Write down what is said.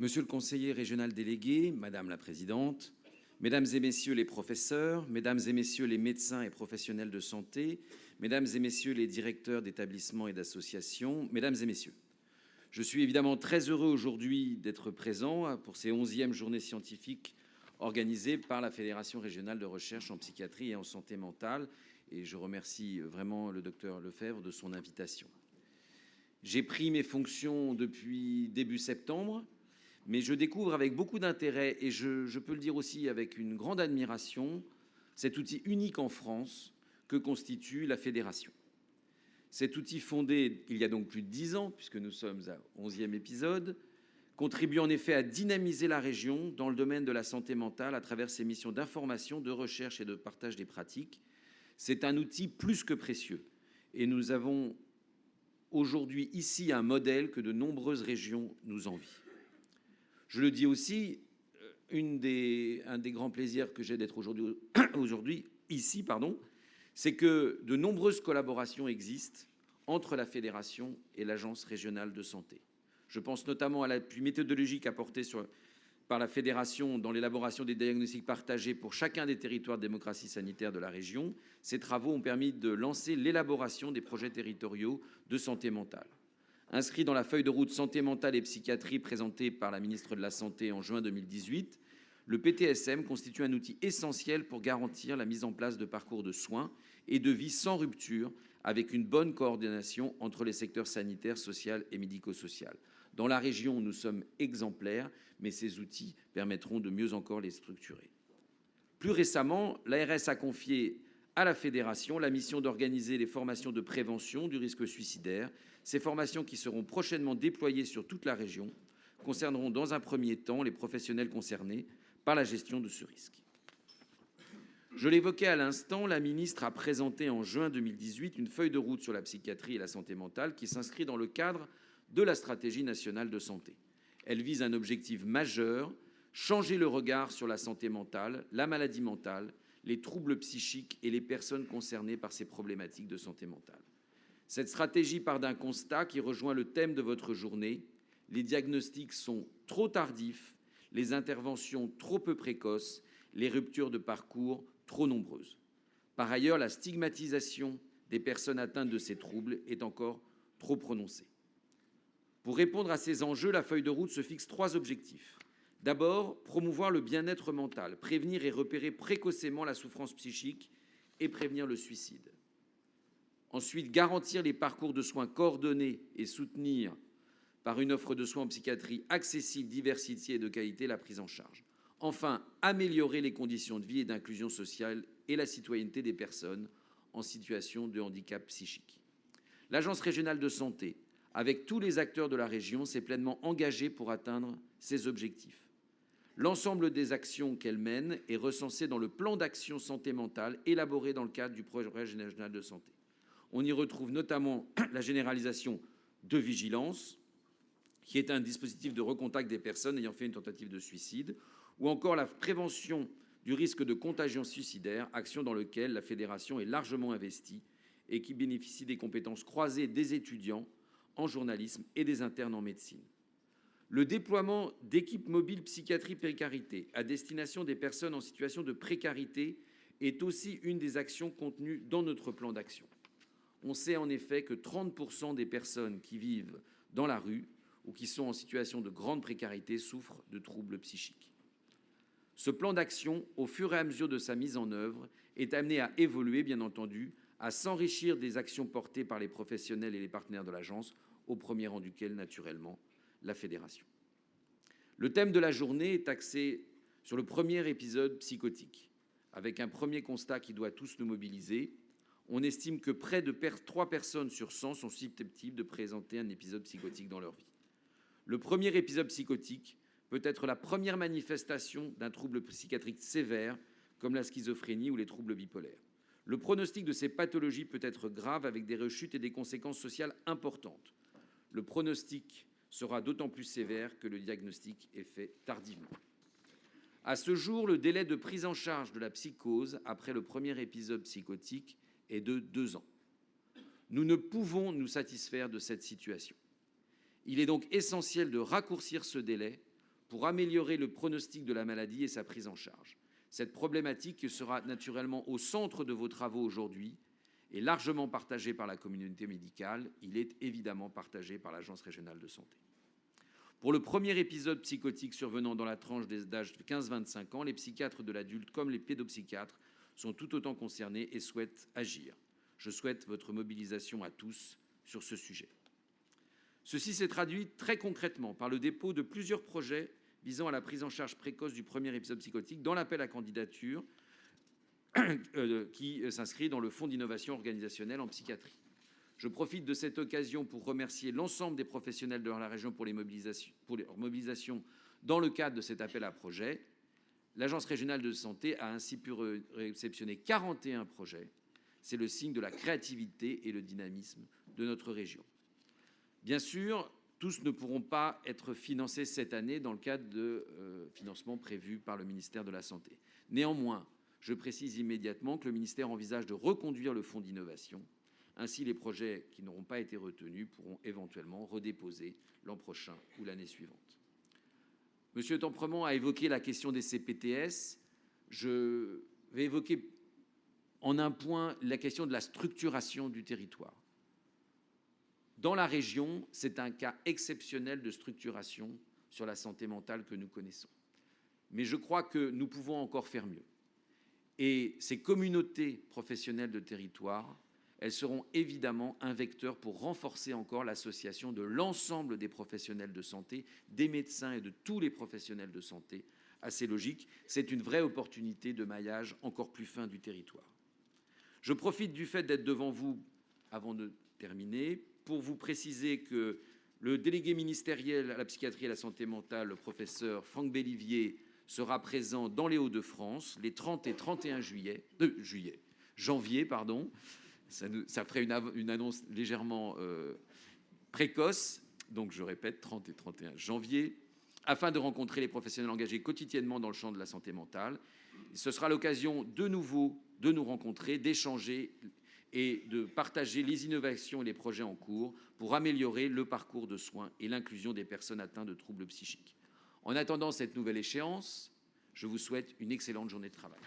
Monsieur le conseiller régional délégué, Madame la Présidente, Mesdames et Messieurs les professeurs, Mesdames et Messieurs les médecins et professionnels de santé, Mesdames et Messieurs les directeurs d'établissements et d'associations, Mesdames et Messieurs, je suis évidemment très heureux aujourd'hui d'être présent pour ces 11e journées scientifiques organisées par la Fédération régionale de recherche en psychiatrie et en santé mentale, et je remercie vraiment le docteur Lefebvre de son invitation. J'ai pris mes fonctions depuis début septembre, mais je découvre avec beaucoup d'intérêt et je peux le dire aussi avec une grande admiration cet outil unique en France que constitue la fédération. Cet outil fondé il y a donc plus de 10 ans, puisque nous sommes à 11e épisode, contribue en effet à dynamiser la région dans le domaine de la santé mentale à travers ses missions d'information, de recherche et de partage des pratiques. C'est un outil plus que précieux et nous avons aujourd'hui ici un modèle que de nombreuses régions nous envient. Je le dis aussi, un des grands plaisirs que j'ai d'être aujourd'hui ici, c'est que de nombreuses collaborations existent entre la fédération et l'agence régionale de santé. Je pense notamment à l'appui méthodologique apporté par la fédération dans l'élaboration des diagnostics partagés pour chacun des territoires de démocratie sanitaire de la région. Ces travaux ont permis de lancer l'élaboration des projets territoriaux de santé mentale. Inscrit dans la feuille de route santé mentale et psychiatrie présentée par la ministre de la Santé en juin 2018, le PTSM constitue un outil essentiel pour garantir la mise en place de parcours de soins et de vie sans rupture, avec une bonne coordination entre les secteurs sanitaires, social et médico-social. Dans la région, nous sommes exemplaires, mais ces outils permettront de mieux encore les structurer. Plus récemment, l'ARS a confié à la fédération la mission d'organiser les formations de prévention du risque suicidaire. Ces formations, qui seront prochainement déployées sur toute la région, concerneront dans un premier temps les professionnels concernés par la gestion de ce risque. Je l'évoquais à l'instant, la ministre a présenté en juin 2018 une feuille de route sur la psychiatrie et la santé mentale qui s'inscrit dans le cadre de la stratégie nationale de santé. Elle vise un objectif majeur: changer le regard sur la santé mentale, la maladie mentale, les troubles psychiques et les personnes concernées par ces problématiques de santé mentale. Cette stratégie part d'un constat qui rejoint le thème de votre journée: les diagnostics sont trop tardifs, les interventions trop peu précoces, les ruptures de parcours trop nombreuses. Par ailleurs, la stigmatisation des personnes atteintes de ces troubles est encore trop prononcée. Pour répondre à ces enjeux, la feuille de route se fixe 3 objectifs. D'abord, promouvoir le bien-être mental, prévenir et repérer précocement la souffrance psychique et prévenir le suicide. Ensuite, garantir les parcours de soins coordonnés et soutenir par une offre de soins en psychiatrie accessible, diversifiée et de qualité la prise en charge. Enfin, améliorer les conditions de vie et d'inclusion sociale et la citoyenneté des personnes en situation de handicap psychique. L'Agence régionale de santé, avec tous les acteurs de la région, s'est pleinement engagée pour atteindre ces objectifs. L'ensemble des actions qu'elle mène est recensé dans le plan d'action santé mentale élaboré dans le cadre du projet régional de santé. On y retrouve notamment la généralisation de vigilance, qui est un dispositif de recontact des personnes ayant fait une tentative de suicide, ou encore la prévention du risque de contagion suicidaire, action dans laquelle la fédération est largement investie et qui bénéficie des compétences croisées des étudiants en journalisme et des internes en médecine. Le déploiement d'équipes mobiles psychiatrie-précarité à destination des personnes en situation de précarité est aussi une des actions contenues dans notre plan d'action. On sait en effet que 30% des personnes qui vivent dans la rue ou qui sont en situation de grande précarité souffrent de troubles psychiques. Ce plan d'action, au fur et à mesure de sa mise en œuvre, est amené à évoluer, bien entendu, à s'enrichir des actions portées par les professionnels et les partenaires de l'agence, au premier rang duquel, naturellement, la fédération. Le thème de la journée est axé sur le premier épisode psychotique, avec un premier constat qui doit tous nous mobiliser. On estime que près de 3 personnes sur 100 sont susceptibles de présenter un épisode psychotique dans leur vie. Le premier épisode psychotique peut être la première manifestation d'un trouble psychiatrique sévère, comme la schizophrénie ou les troubles bipolaires. Le pronostic de ces pathologies peut être grave, avec des rechutes et des conséquences sociales importantes. Le pronostic sera d'autant plus sévère que le diagnostic est fait tardivement. À ce jour, le délai de prise en charge de la psychose après le premier épisode psychotique est de 2 ans. Nous ne pouvons nous satisfaire de cette situation. Il est donc essentiel de raccourcir ce délai pour améliorer le pronostic de la maladie et sa prise en charge. Cette problématique sera naturellement au centre de vos travaux aujourd'hui et largement partagée par la communauté médicale. Il est évidemment partagé par l'Agence régionale de santé. Pour le premier épisode psychotique survenant dans la tranche d'âge de 15-25 ans, les psychiatres de l'adulte comme les pédopsychiatres sont tout autant concernés et souhaitent agir. Je souhaite votre mobilisation à tous sur ce sujet. Ceci s'est traduit très concrètement par le dépôt de plusieurs projets visant à la prise en charge précoce du premier épisode psychotique dans l'appel à candidature qui s'inscrit dans le Fonds d'innovation organisationnelle en psychiatrie. Je profite de cette occasion pour remercier l'ensemble des professionnels de la région pour leur mobilisation dans le cadre de cet appel à projet. L'Agence régionale de santé a ainsi pu réceptionner 41 projets. C'est le signe de la créativité et le dynamisme de notre région. Bien sûr, tous ne pourront pas être financés cette année dans le cadre de financements prévus par le ministère de la Santé. Néanmoins, je précise immédiatement que le ministère envisage de reconduire le fonds d'innovation. Ainsi, les projets qui n'auront pas été retenus pourront éventuellement redéposer l'an prochain ou l'année suivante. Monsieur Temprement a évoqué la question des CPTS. Je vais évoquer en un point la question de la structuration du territoire. Dans la région, c'est un cas exceptionnel de structuration sur la santé mentale que nous connaissons. Mais je crois que nous pouvons encore faire mieux. Et ces communautés professionnelles de territoire, elles seront évidemment un vecteur pour renforcer encore l'association de l'ensemble des professionnels de santé, des médecins et de tous les professionnels de santé. Assez logique, c'est une vraie opportunité de maillage encore plus fin du territoire. Je profite du fait d'être devant vous, avant de terminer, pour vous préciser que le délégué ministériel à la psychiatrie et à la santé mentale, le professeur Franck Bellivier, sera présent dans les Hauts-de-France les 30 et 31 janvier. Ça ferait une annonce légèrement précoce, donc je répète, 30 et 31 janvier, afin de rencontrer les professionnels engagés quotidiennement dans le champ de la santé mentale. Ce sera l'occasion de nouveau de nous rencontrer, d'échanger et de partager les innovations et les projets en cours pour améliorer le parcours de soins et l'inclusion des personnes atteintes de troubles psychiques. En attendant cette nouvelle échéance, je vous souhaite une excellente journée de travail.